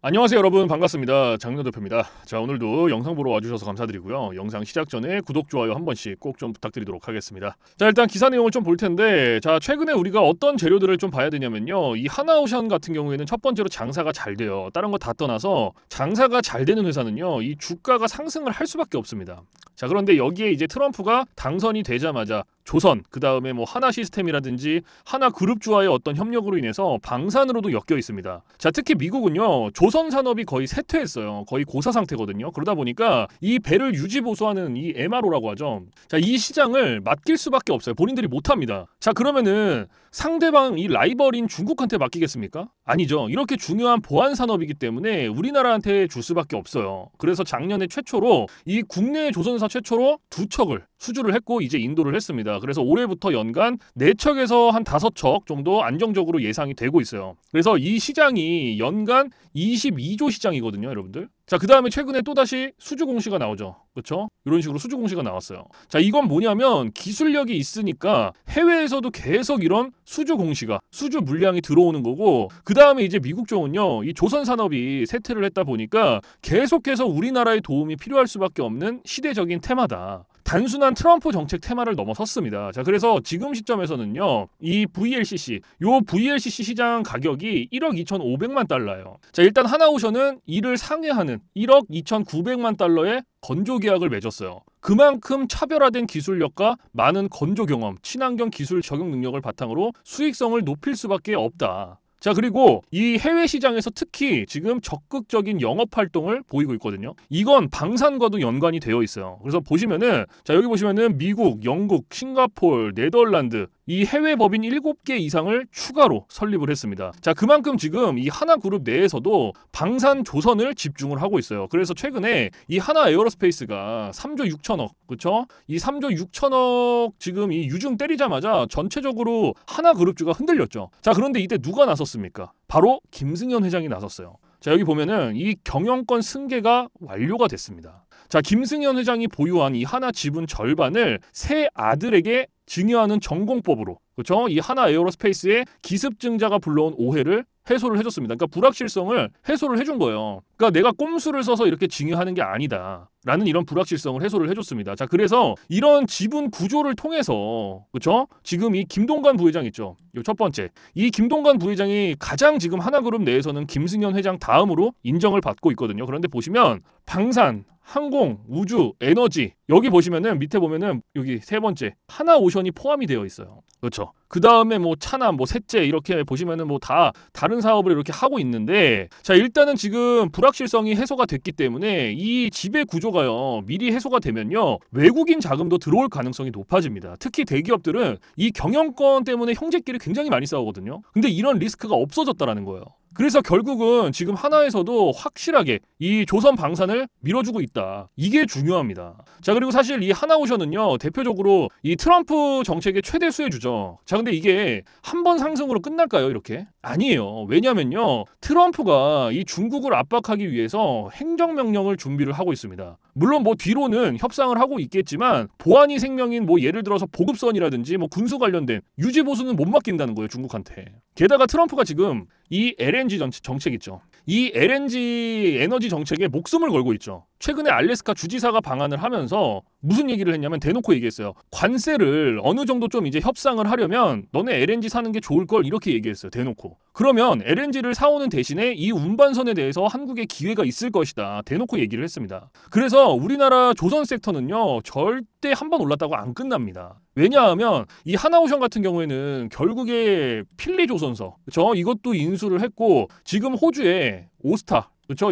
안녕하세요 여러분, 반갑습니다. 장윤호 대표입니다. 자, 오늘도 영상 보러 와주셔서 감사드리고요. 영상 시작 전에 구독, 좋아요 한 번씩 꼭 좀 부탁드리도록 하겠습니다. 자, 일단 기사 내용을 좀 볼 텐데, 자, 최근에 우리가 어떤 재료들을 좀 봐야 되냐면요, 이 하나오션 같은 경우에는 첫 번째로 장사가 잘 돼요. 다른 거 다 떠나서 장사가 잘 되는 회사는요, 이 주가가 상승을 할 수밖에 없습니다. 자, 그런데 여기에 이제 트럼프가 당선이 되자마자 조선, 그 다음에 뭐 하나 시스템이라든지 하나 그룹주와의 어떤 협력으로 인해서 방산으로도 엮여 있습니다. 자, 특히 미국은요, 조선 산업이 거의 쇠퇴했어요. 거의 고사 상태거든요. 그러다 보니까 이 배를 유지 보수하는 이 MRO라고 하죠. 자, 이 시장을 맡길 수밖에 없어요. 본인들이 못합니다. 자, 그러면은 상대방 이 라이벌인 중국한테 맡기겠습니까? 아니죠. 이렇게 중요한 보안 산업이기 때문에 우리나라한테 줄 수밖에 없어요. 그래서 작년에 최초로 이 국내 조선사 최초로 2척을 수주를 했고 이제 인도를 했습니다. 그래서 올해부터 연간 4척에서 한 5척 정도 안정적으로 예상이 되고 있어요. 그래서 이 시장이 연간 22조 시장이거든요, 여러분들. 자, 그 다음에 최근에 또다시 수주 공시가 나오죠. 그렇죠? 이런 식으로 수주 공시가 나왔어요. 자, 이건 뭐냐면 기술력이 있으니까 해외에서도 계속 이런 수주 공시가, 수주 물량이 들어오는 거고, 그 다음에 이제 미국 쪽은요, 이 조선 산업이 쇠퇴를 했다 보니까 계속해서 우리나라의 도움이 필요할 수밖에 없는 시대적인 테마다. 단순한 트럼프 정책 테마를 넘어섰습니다. 자, 그래서 지금 시점에서는요, 이 VLCC, 요 VLCC 시장 가격이 1억 2,500만 달러예요. 자, 일단 하나오션은 이를 상회하는 1억 2,900만 달러의 건조 계약을 맺었어요. 그만큼 차별화된 기술력과 많은 건조 경험, 친환경 기술 적용 능력을 바탕으로 수익성을 높일 수밖에 없다. 자, 그리고 이 해외 시장에서 특히 지금 적극적인 영업 활동을 보이고 있거든요. 이건 방산과도 연관이 되어 있어요. 그래서 보시면은, 자, 여기 보시면은 미국, 영국, 싱가포르, 네덜란드 이 해외 법인 7개 이상을 추가로 설립을 했습니다. 자, 그만큼 지금 이 하나그룹 내에서도 방산 조선을 집중을 하고 있어요. 그래서 최근에 이 하나 에어로스페이스가 3조 6천억, 그렇죠? 이 3조 6천억 지금 이 유증 때리자마자 전체적으로 하나그룹주가 흔들렸죠. 자, 그런데 이때 누가 나섰습니까? 바로 김승현 회장이 나섰어요. 자, 여기 보면은 이 경영권 승계가 완료가 됐습니다. 자, 김승현 회장이 보유한 이 하나 지분 절반을 세 아들에게 증여하는 전공법으로, 그렇죠? 이 하나 에어로스페이스의 기습증자가 불러온 오해를 해소를 해줬습니다. 그러니까 불확실성을 해소를 해준 거예요. 그러니까 내가 꼼수를 써서 이렇게 증여하는 게 아니다 라는 이런 불확실성을 해소를 해줬습니다. 자, 그래서 이런 지분 구조를 통해서, 그렇죠? 지금 이 김동관 부회장 있죠? 이 첫 번째, 이 김동관 부회장이 가장 지금 하나그룹 내에서는 김승현 회장 다음으로 인정을 받고 있거든요. 그런데 보시면 방산, 항공, 우주, 에너지, 여기 보시면은 밑에 보면은 여기 세 번째 하나오션이 포함이 되어 있어요. 그렇죠? 그 다음에 뭐 차남, 뭐 셋째 이렇게 보시면은 뭐 다 다른 사업을 이렇게 하고 있는데, 자, 일단은 지금 불확실성이 해소가 됐기 때문에 이 지배 구조가요, 미리 해소가 되면요, 외국인 자금도 들어올 가능성이 높아집니다. 특히 대기업들은 이 경영권 때문에 형제끼리 굉장히 많이 싸우거든요. 근데 이런 리스크가 없어졌다라는 거예요. 그래서 결국은 지금 하나에서도 확실하게 이 조선 방산을 밀어주고 있다. 이게 중요합니다. 자, 그리고 사실 이 하나오션은요, 대표적으로 이 트럼프 정책의 최대 수혜주죠. 자, 근데 이게 한 번 상승으로 끝날까요, 이렇게? 아니에요. 왜냐면요, 트럼프가 이 중국을 압박하기 위해서 행정명령을 준비를 하고 있습니다. 물론 뭐 뒤로는 협상을 하고 있겠지만 보안이 생명인 뭐 예를 들어서 보급선이라든지 뭐 군수 관련된 유지 보수는 못 맡긴다는 거예요, 중국한테. 게다가 트럼프가 지금 이 LNG 정책 있죠. 이 LNG 에너지 정책에 목숨을 걸고 있죠. 최근에 알래스카 주지사가 방한을 하면서 무슨 얘기를 했냐면 대놓고 얘기했어요. 관세를 어느 정도 좀 이제 협상을 하려면 너네 LNG 사는 게 좋을 걸, 이렇게 얘기했어요. 대놓고. 그러면 LNG를 사오는 대신에 이 운반선에 대해서 한국에 기회가 있을 것이다. 대놓고 얘기를 했습니다. 그래서 우리나라 조선 섹터는요, 절대 한 번 올랐다고 안 끝납니다. 왜냐하면 이 하나오션 같은 경우에는 결국에 필리 조선서, 그렇죠? 이것도 인수를 했고, 지금 호주에 오스타, 그렇죠?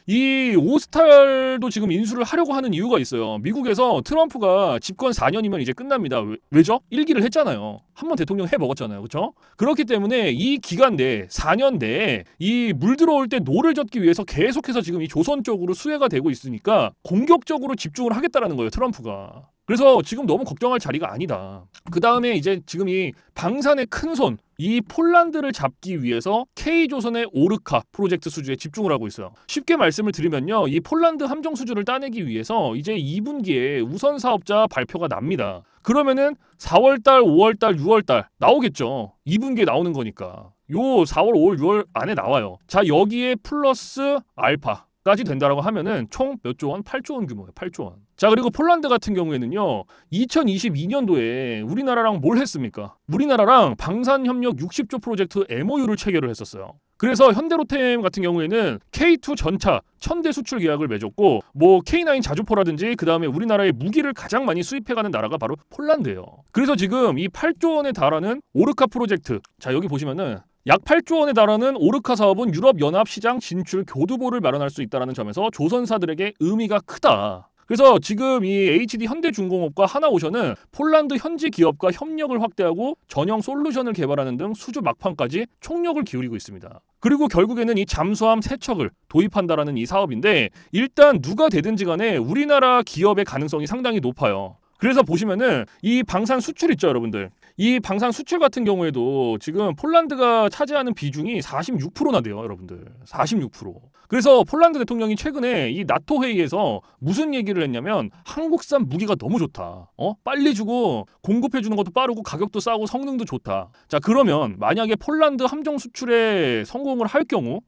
이 오스탈도 지금 인수를 하려고 하는 이유가 있어요. 미국에서 트럼프가 집권 4년이면 이제 끝납니다. 왜죠? 1기를 했잖아요. 한 번 대통령 해 먹었잖아요. 그렇죠? 그렇기 때문에 이 기간 내에 4년 내에 이 물 들어올 때 노를 젓기 위해서 계속해서 지금 이 조선 쪽으로 수혜가 되고 있으니까 공격적으로 집중을 하겠다라는 거예요, 트럼프가. 그래서 지금 너무 걱정할 자리가 아니다. 그 다음에 이제 지금 이 방산의 큰손, 이 폴란드를 잡기 위해서 K조선의 오르카 프로젝트 수주에 집중을 하고 있어요. 쉽게 말씀을 드리면요, 이 폴란드 함정 수주를 따내기 위해서 이제 2분기에 우선 사업자 발표가 납니다. 그러면은 4월달, 5월달, 6월달 나오겠죠. 2분기에 나오는 거니까. 요 4월, 5월, 6월 안에 나와요. 자, 여기에 플러스 알파 까지 된다라고 하면은 총 몇 조 원? 8조 원 규모예요. 8조 원. 자, 그리고 폴란드 같은 경우에는요, 2022년도에 우리나라랑 뭘 했습니까? 우리나라랑 방산협력 60조 프로젝트 MOU를 체결을 했었어요. 그래서 현대로템 같은 경우에는 K2 전차 1000대 수출 계약을 맺었고, 뭐 K9 자주포라든지 그 다음에 우리나라의 무기를 가장 많이 수입해가는 나라가 바로 폴란드예요. 그래서 지금 이 8조 원에 달하는 오르카 프로젝트, 자 여기 보시면은 약 8조 원에 달하는 오르카 사업은 유럽연합 시장 진출 교두보를 마련할 수 있다는 점에서 조선사들에게 의미가 크다. 그래서 지금 이 HD 현대중공업과 하나오션은 폴란드 현지 기업과 협력을 확대하고 전형 솔루션을 개발하는 등 수주 막판까지 총력을 기울이고 있습니다. 그리고 결국에는 이 잠수함 세척을 도입한다라는 이 사업인데, 일단 누가 되든지 간에 우리나라 기업의 가능성이 상당히 높아요. 그래서 보시면은 이 방산 수출 있죠, 여러분들. 이 방산 수출 같은 경우에도 지금 폴란드가 차지하는 비중이 46%나 돼요, 여러분들. 46%. 그래서 폴란드 대통령이 최근에 이 나토 회의에서 무슨 얘기를 했냐면, 한국산 무기가 너무 좋다. 빨리 주고 공급해 주는 것도 빠르고 가격도 싸고 성능도 좋다. 자, 그러면 만약에 폴란드 함정 수출에 성공을 할 경우,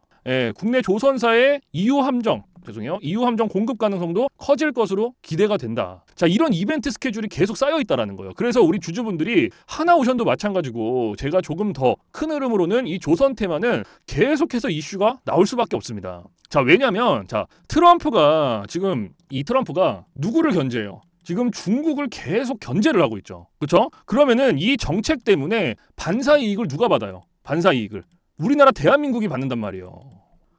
국내 조선사의 EU 함정 공급 가능성도 커질 것으로 기대가 된다. 자, 이런 이벤트 스케줄이 계속 쌓여 있다라는 거예요. 그래서 우리 주주분들이 하나오션도 마찬가지고, 제가 조금 더 큰 흐름으로는 이 조선 테마는 계속해서 이슈가 나올 수밖에 없습니다. 자, 왜냐면 트럼프가 누구를 견제해요? 지금 중국을 계속 견제를 하고 있죠. 그렇죠? 그러면은 이 정책 때문에 반사 이익을 누가 받아요? 반사 이익을 우리나라 대한민국이 받는단 말이에요.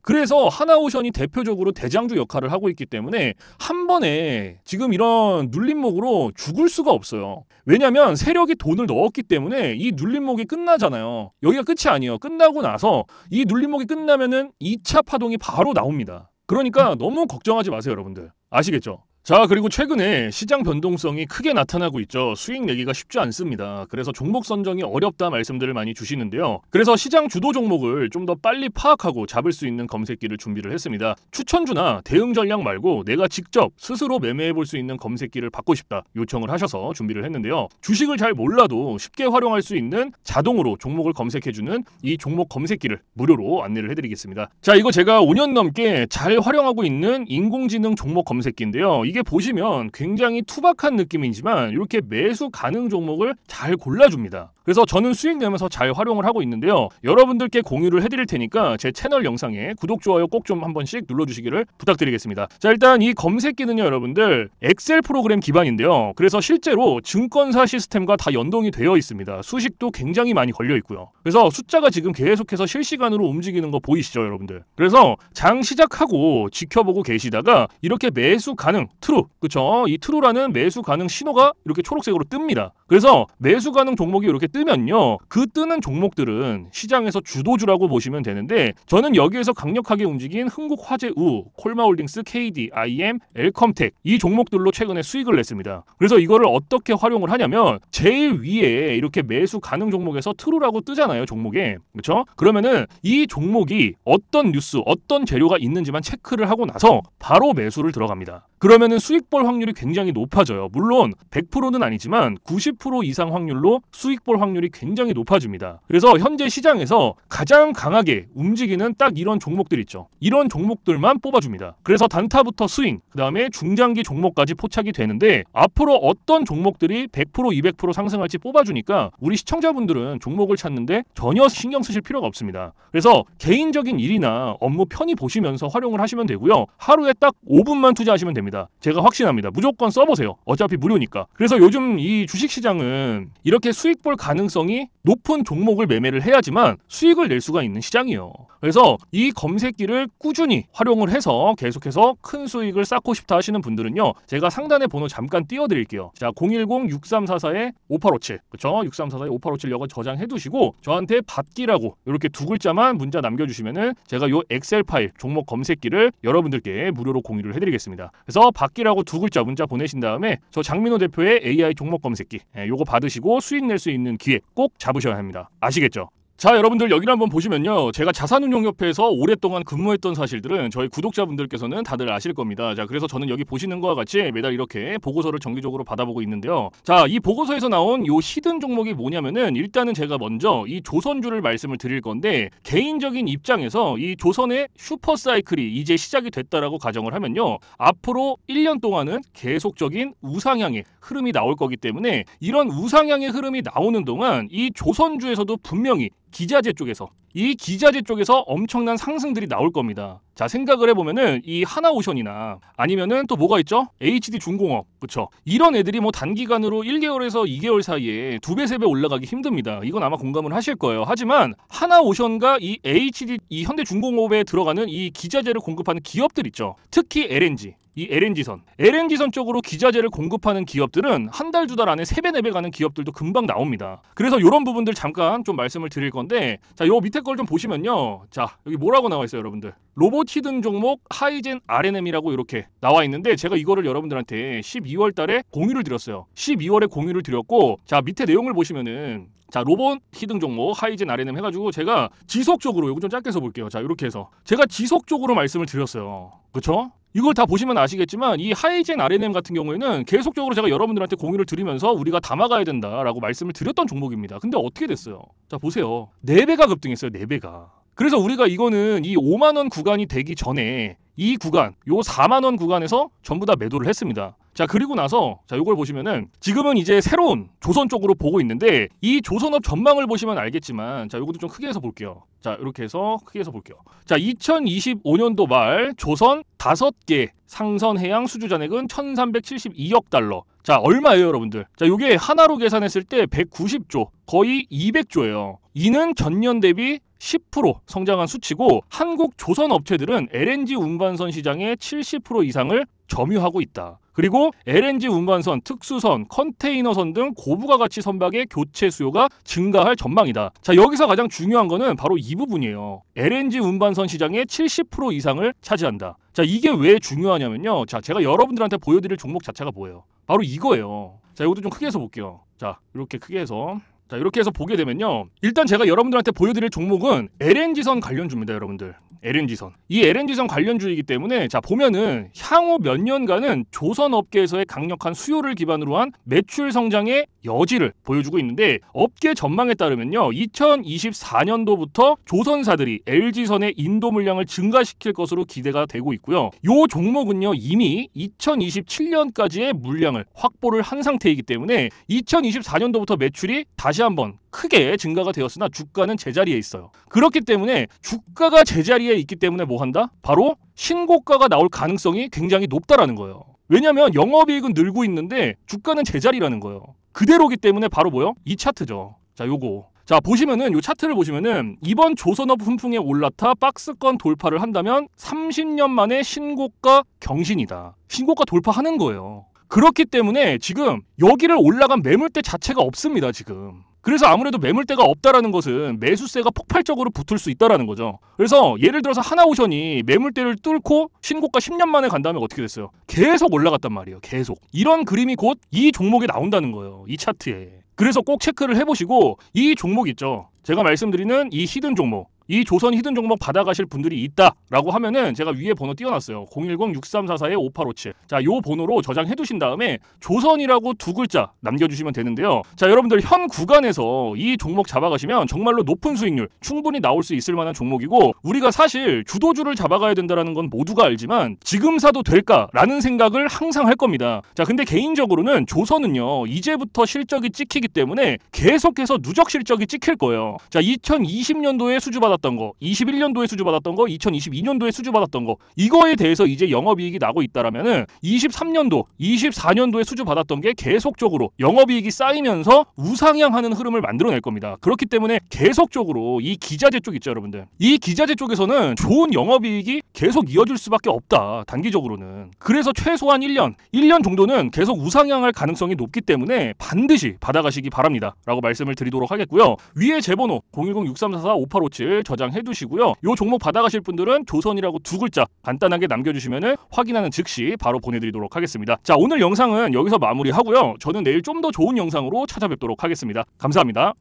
그래서 하나오션이 대표적으로 대장주 역할을 하고 있기 때문에 한 번에 지금 이런 눌림목으로 죽을 수가 없어요. 왜냐하면 세력이 돈을 넣었기 때문에 이 눌림목이 끝나잖아요. 여기가 끝이 아니에요. 끝나고 나서 이 눌림목이 끝나면은 2차 파동이 바로 나옵니다. 그러니까 너무 걱정하지 마세요, 여러분들. 아시겠죠? 자, 그리고 최근에 시장 변동성이 크게 나타나고 있죠. 수익 내기가 쉽지 않습니다. 그래서 종목 선정이 어렵다 말씀들을 많이 주시는데요. 그래서 시장 주도 종목을 좀 더 빨리 파악하고 잡을 수 있는 검색기를 준비를 했습니다. 추천주나 대응 전략 말고 내가 직접 스스로 매매해 볼 수 있는 검색기를 받고 싶다 요청을 하셔서 준비를 했는데요. 주식을 잘 몰라도 쉽게 활용할 수 있는 자동으로 종목을 검색해주는 이 종목 검색기를 무료로 안내를 해드리겠습니다. 자, 이거 제가 5년 넘게 잘 활용하고 있는 인공지능 종목 검색기인데요. 이게 보시면 굉장히 투박한 느낌이지만 이렇게 매수 가능 종목을 잘 골라줍니다. 그래서 저는 수익 내면서 잘 활용을 하고 있는데요. 여러분들께 공유를 해드릴 테니까 제 채널 영상에 구독, 좋아요 꼭 좀 한 번씩 눌러주시기를 부탁드리겠습니다. 자, 일단 이 검색기는요, 여러분들 엑셀 프로그램 기반인데요. 그래서 실제로 증권사 시스템과 다 연동이 되어 있습니다. 수식도 굉장히 많이 걸려 있고요. 그래서 숫자가 지금 계속해서 실시간으로 움직이는 거 보이시죠, 여러분들? 그래서 장 시작하고 지켜보고 계시다가 이렇게 매수 가능 트루, 그쵸? 이 트루라는 매수 가능 신호가 이렇게 초록색으로 뜹니다. 그래서 매수 가능 종목이 이렇게 뜨면요, 그 뜨는 종목들은 시장에서 주도주라고 보시면 되는데, 저는 여기에서 강력하게 움직인 흥국화재우, 콜마홀딩스, KD, IM, 엘컴텍 이 종목들로 최근에 수익을 냈습니다. 그래서 이거를 어떻게 활용을 하냐면, 제일 위에 이렇게 매수 가능 종목에서 트루라고 뜨잖아요, 종목에. 그렇죠? 그러면은 이 종목이 어떤 뉴스, 어떤 재료가 있는지만 체크를 하고 나서 바로 매수를 들어갑니다. 그러면은 수익 볼 확률이 굉장히 높아져요. 물론 100%는 아니지만 90% 이상 확률로 수익 볼 확률이 굉장히 높아집니다. 그래서 현재 시장에서 가장 강하게 움직이는 딱 이런 종목들 있죠. 이런 종목들만 뽑아줍니다. 그래서 단타부터 스윙, 그 다음에 중장기 종목까지 포착이 되는데, 앞으로 어떤 종목들이 100%, 200% 상승할지 뽑아주니까 우리 시청자분들은 종목을 찾는데 전혀 신경 쓰실 필요가 없습니다. 그래서 개인적인 일이나 업무 편히 보시면서 활용을 하시면 되고요. 하루에 딱 5분만 투자하시면 됩니다. 제가 확신합니다. 무조건 써보세요. 어차피 무료니까. 그래서 요즘 이 주식시장은 이렇게 수익 볼 가능성이 높은 종목을 매매를 해야지만 수익을 낼 수가 있는 시장이에요. 그래서 이 검색기를 꾸준히 활용을 해서 계속해서 큰 수익을 쌓고 싶다 하시는 분들은요, 제가 상단에 번호 잠깐 띄워드릴게요. 자, 010-6344-5857, 그쵸? 6344-5857 이거 저장해 두시고 저한테 받기라고 이렇게 두 글자만 문자 남겨주시면은 제가 요 엑셀 파일 종목 검색기를 여러분들께 무료로 공유를 해드리겠습니다. 그래서 받기 받기라고 2글자 문자 보내신 다음에 저 장민호 대표의 AI 종목 검색기 요거 받으시고 수익 낼 수 있는 기회 꼭 잡으셔야 합니다. 아시겠죠? 자, 여러분들 여기를 한번 보시면요, 제가 자산운용협회에서 오랫동안 근무했던 사실들은 저희 구독자분들께서는 다들 아실 겁니다. 자, 그래서 저는 여기 보시는 것과 같이 매달 이렇게 보고서를 정기적으로 받아보고 있는데요. 자, 이 보고서에서 나온 요 히든 종목이 뭐냐면은, 일단은 제가 먼저 이 조선주를 말씀을 드릴 건데, 개인적인 입장에서 이 조선의 슈퍼사이클이 이제 시작이 됐다라고 가정을 하면요, 앞으로 1년 동안은 계속적인 우상향의 흐름이 나올 거기 때문에, 이런 우상향의 흐름이 나오는 동안 이 조선주에서도 분명히 기자재 쪽에서, 이 기자재 쪽에서 엄청난 상승들이 나올 겁니다. 자, 생각을 해보면은 이 하나오션이나 아니면은 또 뭐가 있죠? HD중공업, 그쵸? 이런 애들이 뭐 단기간으로 1개월에서 2개월 사이에 2배, 3배 올라가기 힘듭니다. 이건 아마 공감을 하실 거예요. 하지만 하나오션과 이 이 현대중공업에 들어가는 이 기자재를 공급하는 기업들 있죠? 특히 LNG. 이 LNG선 쪽으로 기자재를 공급하는 기업들은 한 달, 2달 안에 3배, 4배 가는 기업들도 금방 나옵니다. 그래서 이런 부분들 잠깐 좀 말씀을 드릴 건데, 자, 요 밑에 걸 좀 보시면요. 자, 여기 뭐라고 나와 있어요, 여러분들? 로봇 히든 종목 하이젠 R&M이라고 이렇게 나와 있는데, 제가 이거를 여러분들한테 12월 달에 공유를 드렸어요. 12월에 공유를 드렸고, 자, 밑에 내용을 보시면은, 자, 로봇 히든 종목 하이젠 R&M 해가지고 제가 지속적으로, 이거 좀 짧게 써볼게요. 자, 이렇게 해서 제가 지속적으로 말씀을 드렸어요. 그쵸? 이걸 다 보시면 아시겠지만 이 하이젠 R&M 같은 경우에는 계속적으로 제가 여러분들한테 공유를 드리면서 우리가 담아가야 된다라고 말씀을 드렸던 종목입니다. 근데 어떻게 됐어요? 자, 보세요. 4배가 급등했어요. 4배가. 그래서 우리가 이거는 이 5만 원 구간이 되기 전에 이 구간, 요 4만 원 구간에서 전부 다 매도를 했습니다. 자, 그리고 나서 자, 요걸 보시면은 지금은 이제 새로운 조선 쪽으로 보고 있는데, 이 조선업 전망을 보시면 알겠지만, 자, 요것도 좀 크게 해서 볼게요. 자, 이렇게 해서 크게 해서 볼게요. 자, 2025년도 말 조선 5개 상선 해양 수주 잔액은 1,372억 달러. 자, 얼마예요, 여러분들? 자, 요게 하나로 계산했을 때 190조, 거의 200조예요. 이는 전년 대비 10% 성장한 수치고, 한국 조선 업체들은 LNG 운반선 시장의 70% 이상을 점유하고 있다. 그리고 LNG 운반선, 특수선, 컨테이너선 등 고부가 가치 선박의 교체 수요가 증가할 전망이다. 자, 여기서 가장 중요한 거는 바로 이 부분이에요. LNG 운반선 시장의 70% 이상을 차지한다. 자, 이게 왜 중요하냐면요. 자, 제가 여러분들한테 보여드릴 종목 자체가 뭐예요? 바로 이거예요. 자, 이것도 좀 크게 해서 볼게요. 자, 이렇게 크게 해서. 자, 이렇게 해서 보게 되면요, 일단 제가 여러분들한테 보여드릴 종목은 LNG선 관련주입니다, 여러분들. LNG선. 이 LNG선 관련주이기 때문에, 자, 보면은 향후 몇 년간은 조선업계에서의 강력한 수요를 기반으로 한 매출 성장의 여지를 보여주고 있는데, 업계 전망에 따르면요, 2024년도부터 조선사들이 LG선의 인도 물량을 증가시킬 것으로 기대가 되고 있고요. 요 종목은요, 이미 2027년까지의 물량을 확보를 한 상태이기 때문에 2024년도부터 매출이 다시 한번 크게 증가가 되었으나 주가는 제자리에 있어요. 그렇기 때문에 주가가 제자리에 있기 때문에 뭐 한다? 바로 신고가가 나올 가능성이 굉장히 높다라는 거예요. 왜냐하면 영업이익은 늘고 있는데 주가는 제자리라는 거예요. 그대로기 때문에 바로 뭐요? 이 차트죠. 자, 요거. 자, 보시면은 요 차트를 보시면은 이번 조선업 훈풍에 올라타 박스권 돌파를 한다면 30년 만에 신고가 경신이다. 신고가 돌파하는 거예요. 그렇기 때문에 지금 여기를 올라간 매물대 자체가 없습니다, 지금. 그래서 아무래도 매물대가 없다라는 것은 매수세가 폭발적으로 붙을 수 있다라는 거죠. 그래서 예를 들어서 하나오션이 매물대를 뚫고 신고가 10년 만에 간 다음에 어떻게 됐어요? 계속 올라갔단 말이에요. 계속. 이런 그림이 곧 이 종목에 나온다는 거예요. 이 차트에. 그래서 꼭 체크를 해보시고, 이 종목 있죠? 제가 말씀드리는 이 히든 종목, 이 조선 히든 종목 받아가실 분들이 있다라고 하면은 제가 위에 번호 띄워놨어요. 010-6344-5857. 자, 요 번호로 저장해 두신 다음에 조선이라고 2글자 남겨주시면 되는데요. 자, 여러분들 현 구간에서 이 종목 잡아가시면 정말로 높은 수익률 충분히 나올 수 있을 만한 종목이고, 우리가 사실 주도주를 잡아가야 된다는 건 모두가 알지만 지금 사도 될까라는 생각을 항상 할 겁니다. 자, 근데 개인적으로는 조선은요, 이제부터 실적이 찍히기 때문에 계속해서 누적 실적이 찍힐 거예요. 자, 2020년도에 수주받았던 거, 21년도에 수주받았던 거, 2022년도에 수주받았던 거, 이거에 대해서 이제 영업이익이 나고 있다라면은 23년도, 24년도에 수주받았던 게 계속적으로 영업이익이 쌓이면서 우상향하는 흐름을 만들어낼 겁니다. 그렇기 때문에 계속적으로 이 기자재 쪽 있죠, 여러분들. 이 기자재 쪽에서는 좋은 영업이익이 계속 이어질 수밖에 없다, 단기적으로는. 그래서 최소한 1년 정도는 계속 우상향할 가능성이 높기 때문에 반드시 받아가시기 바랍니다 라고 말씀을 드리도록 하겠고요. 위에 제 번호 010-6344-5857 저장해 두시고요. 요 종목 받아가실 분들은 조선이라고 두 글자 간단하게 남겨주시면 확인하는 즉시 바로 보내드리도록 하겠습니다. 자, 오늘 영상은 여기서 마무리하고요. 저는 내일 좀 더 좋은 영상으로 찾아뵙도록 하겠습니다. 감사합니다.